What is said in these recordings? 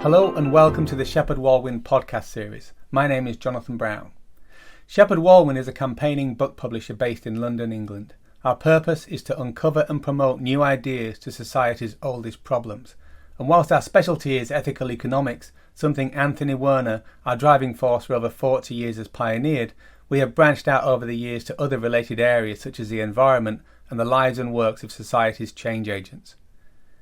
Hello and welcome to the Shepheard-Walwyn podcast series. My name is Jonathan Brown. Shepheard-Walwyn is a campaigning book publisher based in London, England. Our purpose is to uncover and promote new ideas to society's oldest problems. And whilst our specialty is ethical economics, something Anthony Werner, our driving force for over 40 years, has pioneered, we have branched out over the years to other related areas such as the environment and the lives and works of society's change agents.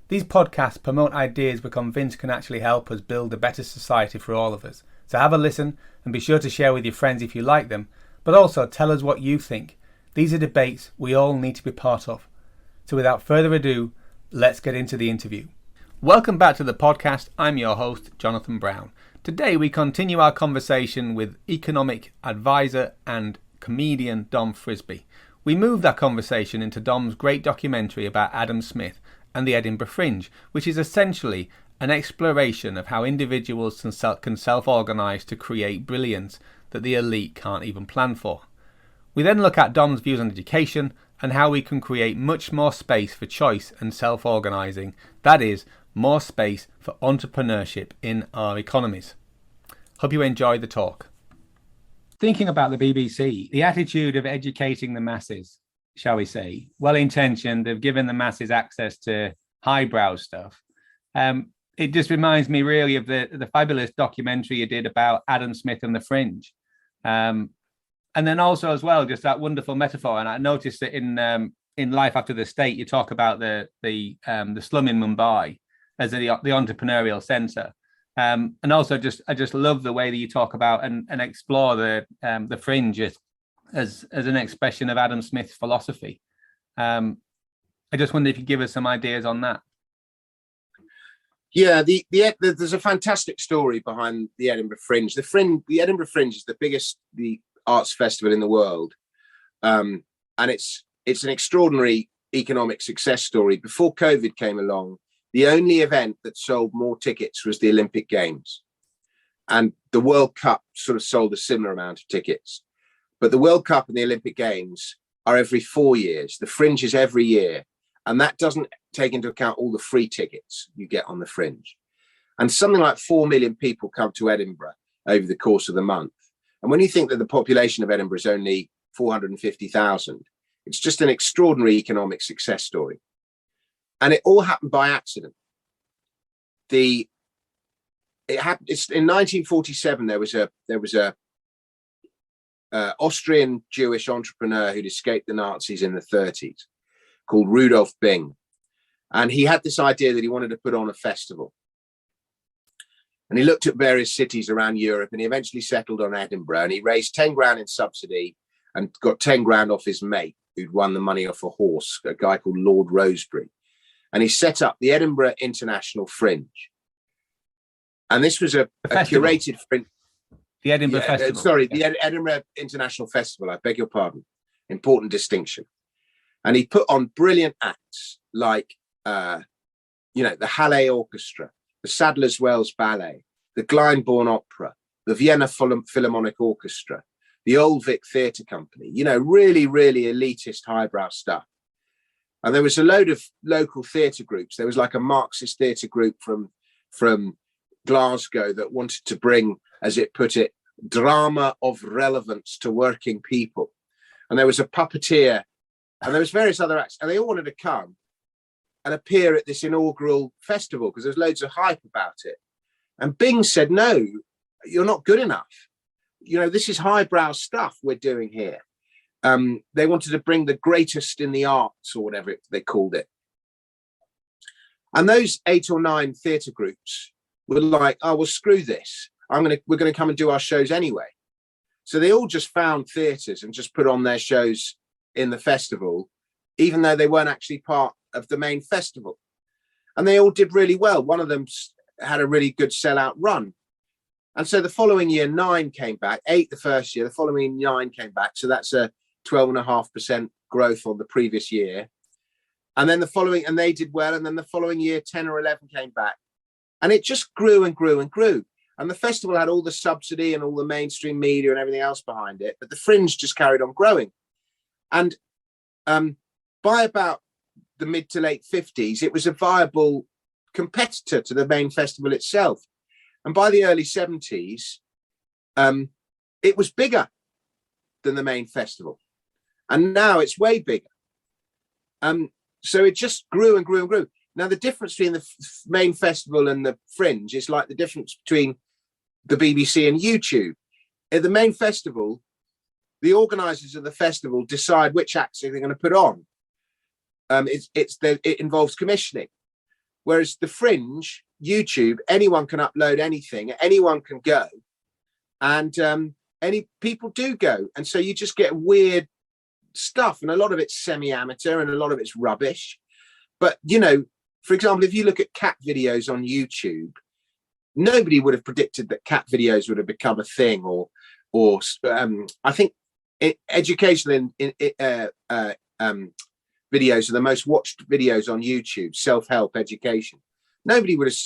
These podcasts promote ideas we're convinced can actually help us build a better society for all of us. So have a listen and be sure to share with your friends if you like them, but also tell us what you think. These are debates we all need to be part of. So without further ado, let's get into the interview. Welcome back to the podcast. I'm your host, Jonathan Brown. Today we continue our conversation with economic advisor and comedian Dom Frisby. We moved our conversation into Dom's great documentary about Adam Smith and the Edinburgh Fringe, which is essentially an exploration of how individuals can self-organise to create brilliance that the elite can't even plan for. We then look at Dom's views on education and how we can create much more space for choice and self-organising, that is, more space for entrepreneurship in our economies. Hope you enjoy the talk. Thinking about the BBC, the attitude of educating the masses, shall we say, well-intentioned, have given the masses access to highbrow stuff. It just reminds me really of the fabulous documentary you did about Adam Smith and the Fringe. And then also as well, just that wonderful metaphor. And I noticed that in Life After the State, you talk about the slum in Mumbai as the entrepreneurial centre. And also I just love the way that you talk about and explore the Fringe as an expression of Adam Smith's philosophy. I just wonder if you could give us some ideas on that. Yeah, there's a fantastic story behind the Edinburgh Fringe. The Edinburgh Fringe is the biggest arts festival in the world, and it's an extraordinary economic success story. Before COVID came along, the only event that sold more tickets was the Olympic Games, and the World Cup sort of sold a similar amount of tickets. But the World Cup and the Olympic Games are every 4 years. The Fringe is every year. And that doesn't take into account all the free tickets you get on the Fringe. And something like 4 million people come to Edinburgh over the course of the month. And when you think that the population of Edinburgh is only 450,000, it's just an extraordinary economic success story. And it all happened by accident. It's in 1947, there was a Austrian Jewish entrepreneur who'd escaped the Nazis in the 30s called Rudolf Bing. And he had this idea that he wanted to put on a festival. And he looked at various cities around Europe and he eventually settled on Edinburgh, and he raised 10 grand in subsidy and got 10 grand off his mate who'd won the money off a horse, a guy called Lord Rosebery. And he set up the Edinburgh International Fringe. And this was a curated fringe. The Edinburgh Festival. The Edinburgh International Festival, I beg your pardon. Important distinction. And he put on brilliant acts like, the Halle Orchestra, the Sadler's Wells Ballet, the Glyndebourne Opera, the Vienna Philharmonic Orchestra, the Old Vic Theatre Company, really, really elitist highbrow stuff. And there was a load of local theatre groups. There was like a Marxist theatre group from Glasgow that wanted to bring, as it put it, drama of relevance to working people. And there was a puppeteer, and there was various other acts, and they all wanted to come and appear at this inaugural festival because there's loads of hype about it. And Bing said, no, you're not good enough. This is highbrow stuff we're doing here. They wanted to bring the greatest in the arts, or whatever they called it. And those 8 or 9 theatre groups were like, oh, well, screw this. We're going to come and do our shows anyway. So they all just found theatres and just put on their shows in the festival, even though they weren't actually part of the main festival. And they all did really well. One of them had a really good sellout run. And so the following year, 9 came back, 8 the first year, the following 9 came back. So that's a 12.5% growth on the previous year. And then and they did well. And then the following year, 10 or 11 came back. And it just grew and grew and grew. And the festival had all the subsidy and all the mainstream media and everything else behind it. But the Fringe just carried on growing. And by about the mid to late 50s, it was a viable competitor to the main festival itself. And by the early 70s, it was bigger than the main festival. And now it's way bigger. So it just grew and grew and grew. Now, the difference between the main festival and the Fringe is like the difference between the BBC and YouTube. At the main festival, the organisers of the festival decide which acts they're going to put on. It involves commissioning. Whereas the Fringe, YouTube, anyone can upload anything, anyone can go, and any people do go, and so you just get weird stuff, and a lot of it's semi-amateur, and a lot of it's rubbish. But you know, for example, if you look at cat videos on YouTube, nobody would have predicted that cat videos would have become a thing, or I think educational videos are the most watched videos on YouTube, self-help education. Nobody would have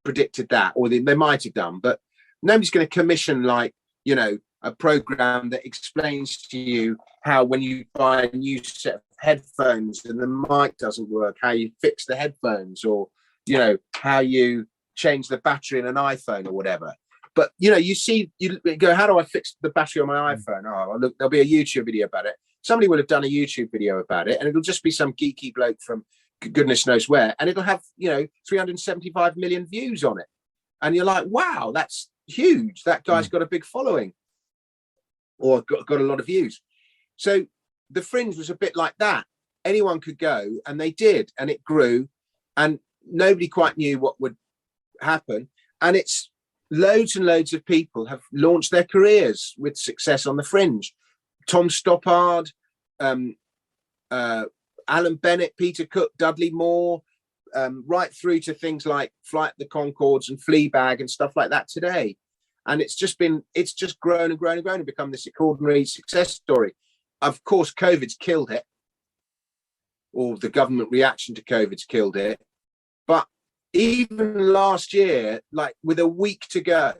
predicted that, or they might have done, but nobody's going to commission, like, you know, a program that explains to you how, when you buy a new set of headphones and the mic doesn't work, how you fix the headphones, or, you know, how you change the battery in an iPhone or whatever. But, you know, you go, how do I fix the battery on my iPhone? Oh, well, look, there'll be a YouTube video about it. Somebody will have done a YouTube video about it, and it'll just be some geeky bloke from goodness knows where, and it'll have, you know, 375 million views on it. And you're like, wow, that's huge. That guy's got a big following, or got a lot of views. So the Fringe was a bit like that. Anyone could go, and they did, and it grew, and nobody quite knew what would happen. And it's loads and loads of people have launched their careers with success on the Fringe. Tom Stoppard, Alan Bennett, Peter Cook, Dudley Moore, right through to things like Flight of the Conchords and Fleabag and stuff like that today. And it's just grown and grown and grown and become this extraordinary success story. Of course, COVID's killed it, or the government reaction to COVID's killed it. But even last year, like with a week to go,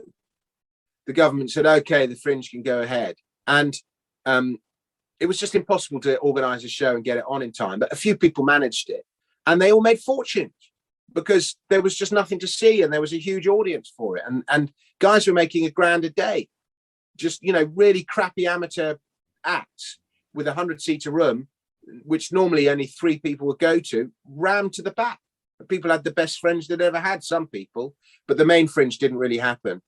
the government said, okay, the Fringe can go ahead. And it was just impossible to organise a show and get it on in time. But a few people managed it, and they all made fortunes because there was just nothing to see, and there was a huge audience for it. And guys were making £1,000 a day, just, you know, really crappy amateur acts with a 100-seater room, which normally only 3 people would go to, rammed to the back. People had the best Fringe they'd ever had, some people, but the main Fringe didn't really happen.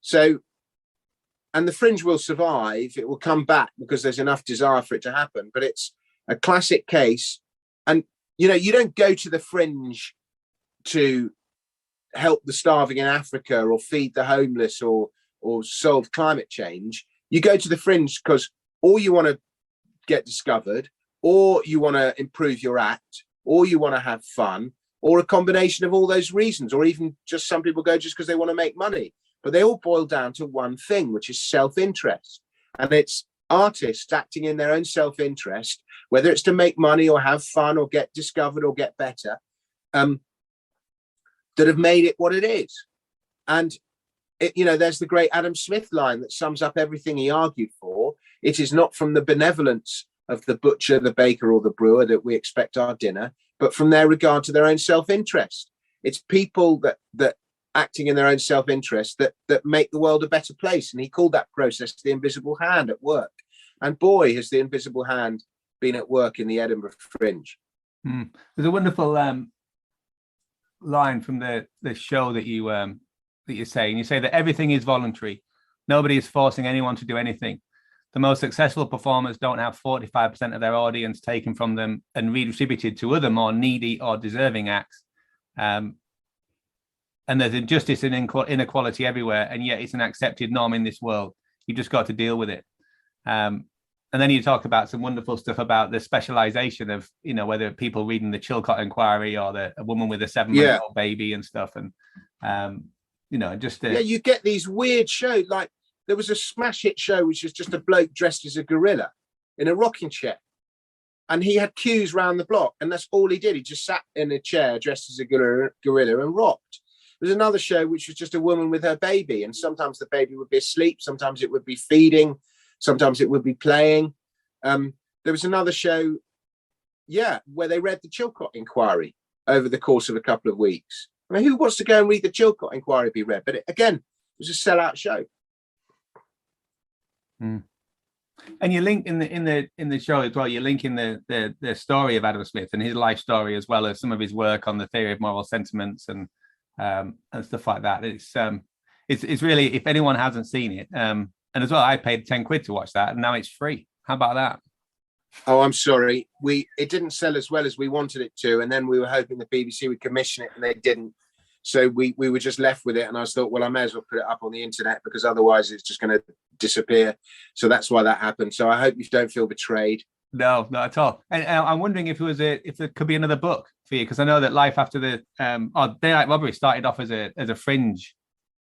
So, and the Fringe will survive. It will come back because there's enough desire for it to happen. But it's a classic case. And, you know, you don't go to the Fringe to help the starving in Africa, or feed the homeless, or solve climate change. You go to the Fringe because or you want to get discovered, or you want to improve your act, or you want to have fun, or a combination of all those reasons, or even just some people go just because they want to make money. But they all boil down to one thing, which is self-interest. And it's artists acting in their own self-interest, whether it's to make money or have fun or get discovered or get better, that have made it what it is. And, you know, there's the great Adam Smith line that sums up everything he argued for. It is not from the benevolence of the butcher, the baker, or the brewer that we expect our dinner, but from their regard to their own self-interest. It's people that acting in their own self-interest that make the world a better place. And he called that process the invisible hand at work. And boy, has the invisible hand been at work in the Edinburgh Fringe. There's a wonderful line from the show that you say, and you say that everything is voluntary. Nobody is forcing anyone to do anything. The most successful performers don't have 45% of their audience taken from them and redistributed to other more needy or deserving acts. And there's injustice and inequality everywhere, and yet it's an accepted norm in this world. You just got to deal with it. And then you talk about some wonderful stuff about the specialization of, you know, whether people reading the Chilcot Inquiry or a woman with a 7-month-old baby and stuff. And, you know, just... you get these weird shows. Like there was a smash hit show, which was just a bloke dressed as a gorilla in a rocking chair. And he had queues round the block, and that's all he did. He just sat in a chair dressed as a gorilla and rocked. There's another show which was just a woman with her baby, and sometimes the baby would be asleep, sometimes it would be feeding, sometimes it would be playing. There was another show, where they read the Chilcot Inquiry over the course of a couple of weeks. I mean, who wants to go and read the Chilcot Inquiry be read? But again, was a sellout show. Mm. And you link in the show as well. You link in the story of Adam Smith and his life story, as well as some of his work on the theory of moral sentiments and stuff like that. It's really, if anyone hasn't seen it, and as well, I paid £10 to watch that, and now it's free. How about that? Oh, I'm sorry. It didn't sell as well as we wanted it to, and then we were hoping the BBC would commission it, and they didn't. So we were just left with it, and I thought, well, I may as well put it up on the internet because otherwise it's just going to disappear. So that's why that happened. So I hope you don't feel betrayed. No, not at all. And I'm wondering if there could be another book for you, because I know that Life After the Daylight Robbery started off as a Fringe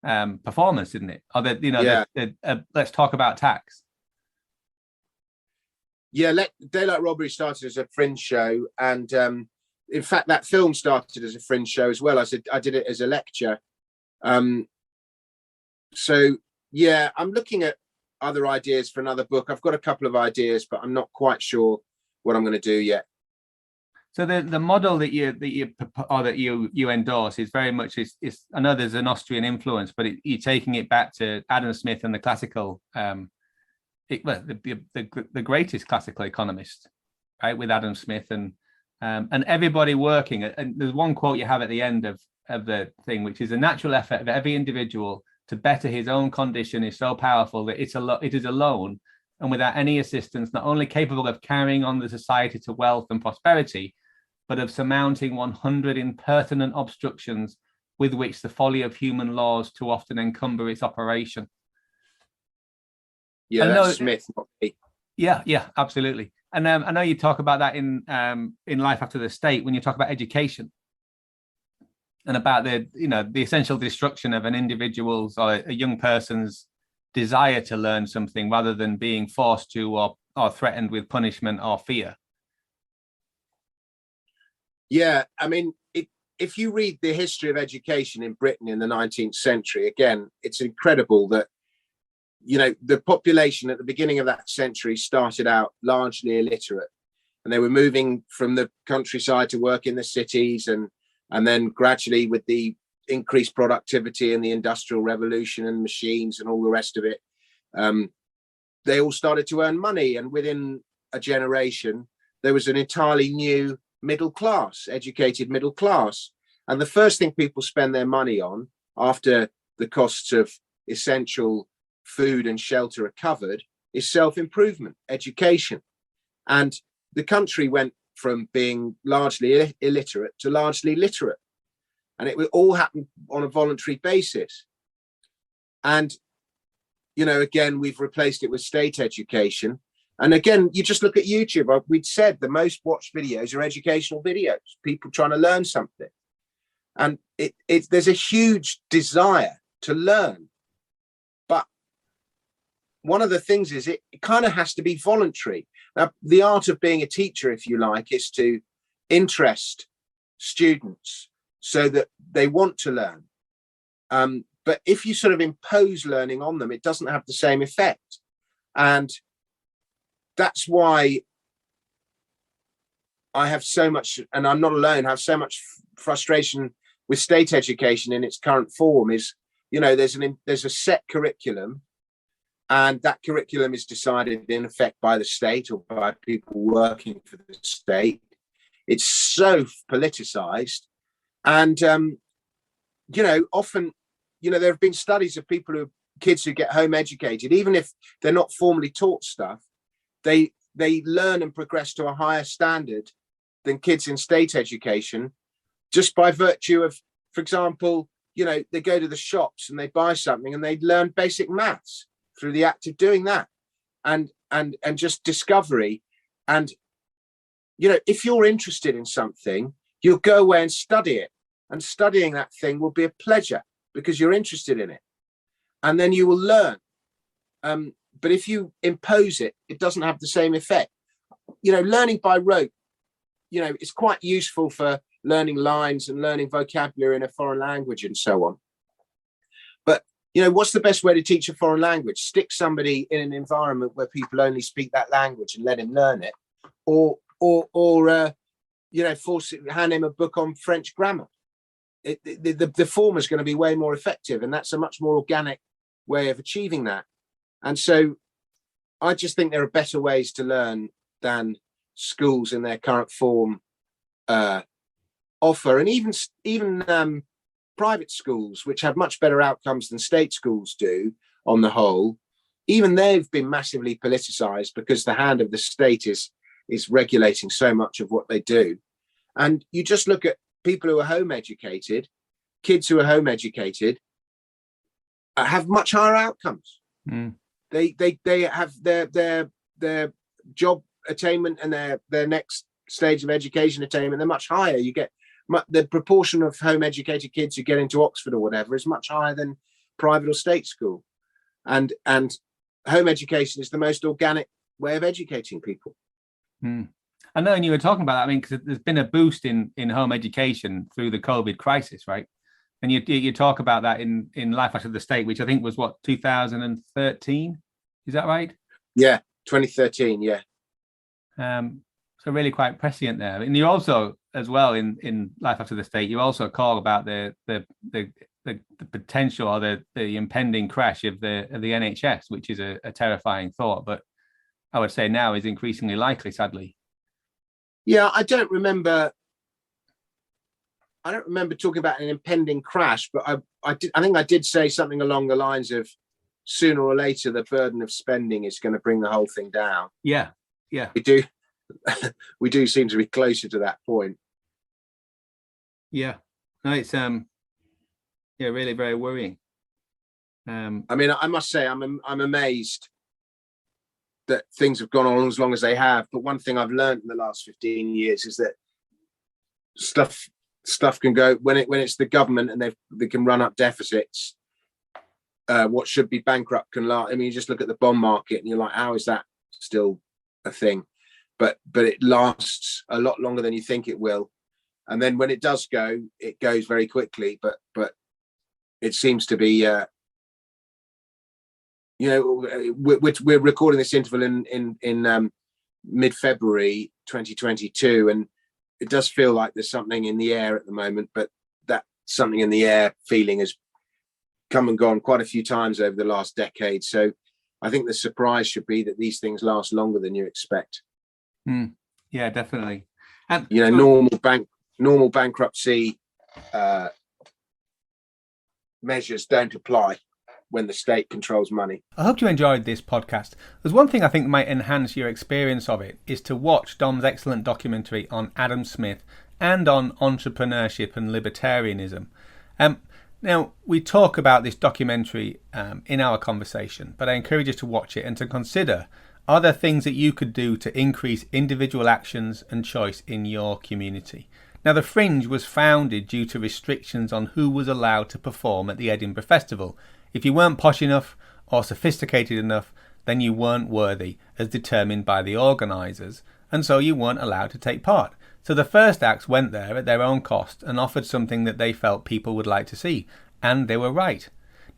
performance, didn't it? Or Let's Talk About Tax. Yeah, Daylight Robbery started as a Fringe show, and in fact, that film started as a Fringe show as well. I did it as a lecture. So yeah, I'm looking at other ideas for another book. I've got a couple of ideas, but I'm not quite sure what I'm going to do yet. So the model that you endorse is very much is I know there's an Austrian influence, but you're taking it back to Adam Smith and the classical, the greatest classical economist, right, with Adam Smith and everybody working. And there's one quote you have at the end of the thing, which is: "The natural effort of every individual to better his own condition is so powerful that it is alone and without any assistance not only capable of carrying on the society to wealth and prosperity, but of surmounting 100 impertinent obstructions with which the folly of human laws too often encumber its operation." Yeah, that's Smith, not me. Yeah, absolutely. And I know you talk about that in Life After the State, when you talk about education and about the essential destruction of an individual's or a young person's desire to learn something rather than being forced to or threatened with punishment or fear. Yeah, I mean, if you read the history of education in Britain in the 19th century, again, it's incredible that, the population at the beginning of that century started out largely illiterate, and they were moving from the countryside to work in the cities, and then gradually, with the increased productivity and the Industrial Revolution and machines and all the rest of it, they all started to earn money, and within a generation there was an entirely new middle class, educated middle class. And the first thing people spend their money on, after the costs of essential food and shelter are covered, is self-improvement, education. And the country went from being largely illiterate to largely literate, and it would all happen on a voluntary basis. And again, we've replaced it with state education. And again, you just look at YouTube. We'd said the most watched videos are educational videos, people trying to learn something. And there's a huge desire to learn. But one of the things is it kind of has to be voluntary. Now, the art of being a teacher, if you like, is to interest students so that they want to learn. But if you sort of impose learning on them, it doesn't have the same effect. And that's why I have so much, and I'm not alone, I have so much frustration with state education in its current form. Is, there's a set curriculum, and that curriculum is decided in effect by the state or by people working for the state. It's so politicized. And, often, there have been studies of kids who get home educated, even if they're not formally taught stuff, they learn and progress to a higher standard than kids in state education, just by virtue of, for example, they go to the shops and they buy something and they learn basic maths through the act of doing that, and just discovery. And, if you're interested in something, you'll go away and study it, and studying that thing will be a pleasure because you're interested in it, and then you will learn. But if you impose it, it doesn't have the same effect. Learning by rote, it's quite useful for learning lines and learning vocabulary in a foreign language and so on. But, what's the best way to teach a foreign language? Stick somebody in an environment where people only speak that language and let him learn it, or hand him a book on French grammar. the former is going to be way more effective, and that's a much more organic way of achieving that. And so I just think there are better ways to learn than schools in their current form offer. And even private schools, which have much better outcomes than state schools do on the whole, even they've been massively politicized because the hand of the state is regulating so much of what they do. And you just look at people who are home educated, kids who are home educated have much higher outcomes. They have their job attainment and their next stage of education attainment, they're much higher. You get the proportion of home educated kids who get into Oxford or whatever is much higher than private or state school. And home education is the most organic way of educating people. I know, and you were talking about that, I mean, because there's been a boost in home education through the COVID crisis, right? And you talk about that in Life After the State, which I think was, 2013? Is that right? Yeah, 2013, yeah. So really quite prescient there. And you also, as well, in Life After the State, you also call about the potential or the impending crash of the NHS, which is a terrifying thought, but I would say now is increasingly likely, sadly. Yeah, I don't remember talking about an impending crash, but I think I did say something along the lines of sooner or later the burden of spending is going to bring the whole thing down. Yeah. We do seem to be closer to that point. Yeah. No, it's really very worrying. I mean, I must say I'm amazed that things have gone on as long as they have. But one thing I've learned in the last 15 years is that stuff can go when it's the government and they can run up deficits. What should be bankrupt can last. I mean, you just look at the bond market and you're like, how is that still a thing? But it lasts a lot longer than you think it will. And then when it does go, it goes very quickly. But it seems to be, we're recording this interval in mid-February 2022, and it does feel like there's something in the air at the moment. But that something in the air feeling has come and gone quite a few times over the last decade. So I think the surprise should be that these things last longer than you expect. Yeah, definitely. And normal bankruptcy measures don't apply when the state controls money. I hope you enjoyed this podcast. There's one thing I think might enhance your experience of it is to watch Dom's excellent documentary on Adam Smith and on entrepreneurship and libertarianism. Now, we talk about this documentary in our conversation, but I encourage you to watch it and to consider, are there things that you could do to increase individual actions and choice in your community? Now, the Fringe was founded due to restrictions on who was allowed to perform at the Edinburgh Festival. If you weren't posh enough or sophisticated enough, then you weren't worthy, as determined by the organisers, and so you weren't allowed to take part. So the first acts went there at their own cost and offered something that they felt people would like to see, and they were right.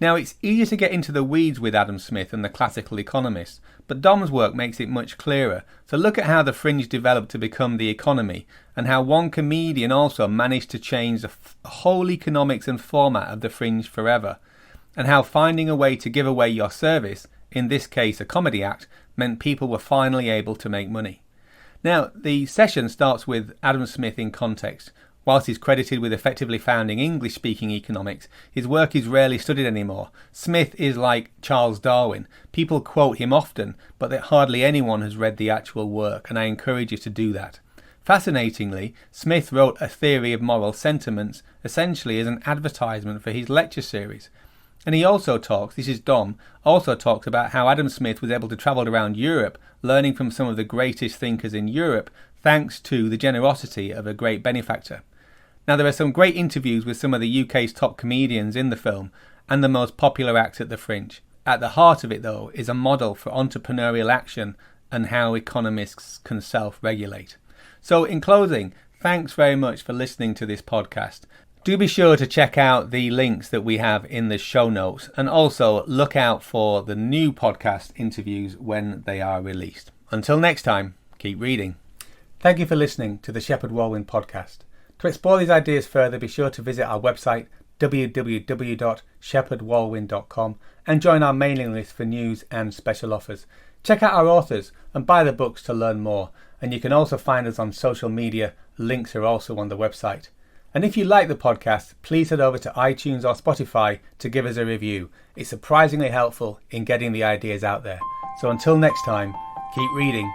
Now, it's easy to get into the weeds with Adam Smith and the classical economists, but Dom's work makes it much clearer. So look at how the Fringe developed to become the economy, and how one comedian also managed to change the whole economics and format of the Fringe forever, and how finding a way to give away your service, in this case a comedy act, meant people were finally able to make money. Now, the session starts with Adam Smith in context. Whilst he's credited with effectively founding English-speaking economics, his work is rarely studied anymore. Smith is like Charles Darwin. People quote him often, but that hardly anyone has read the actual work, and I encourage you to do that. Fascinatingly, Smith wrote A Theory of Moral Sentiments essentially as an advertisement for his lecture series. And he also talks, this is Dom, also talks about how Adam Smith was able to travel around Europe, learning from some of the greatest thinkers in Europe, thanks to the generosity of a great benefactor. Now, there are some great interviews with some of the UK's top comedians in the film, and the most popular act at the Fringe. At the heart of it, though, is a model for entrepreneurial action and how economists can self-regulate. So, in closing, thanks very much for listening to this podcast. Do be sure to check out the links that we have in the show notes, and also look out for the new podcast interviews when they are released. Until next time, keep reading. Thank you for listening to the Shepheard-Walwyn podcast. To explore these ideas further, be sure to visit our website www.Shepheard-Walwyn.com and join our mailing list for news and special offers. Check out our authors and buy the books to learn more. And you can also find us on social media. Links are also on the website. And if you like the podcast, please head over to iTunes or Spotify to give us a review. It's surprisingly helpful in getting the ideas out there. So until next time, keep reading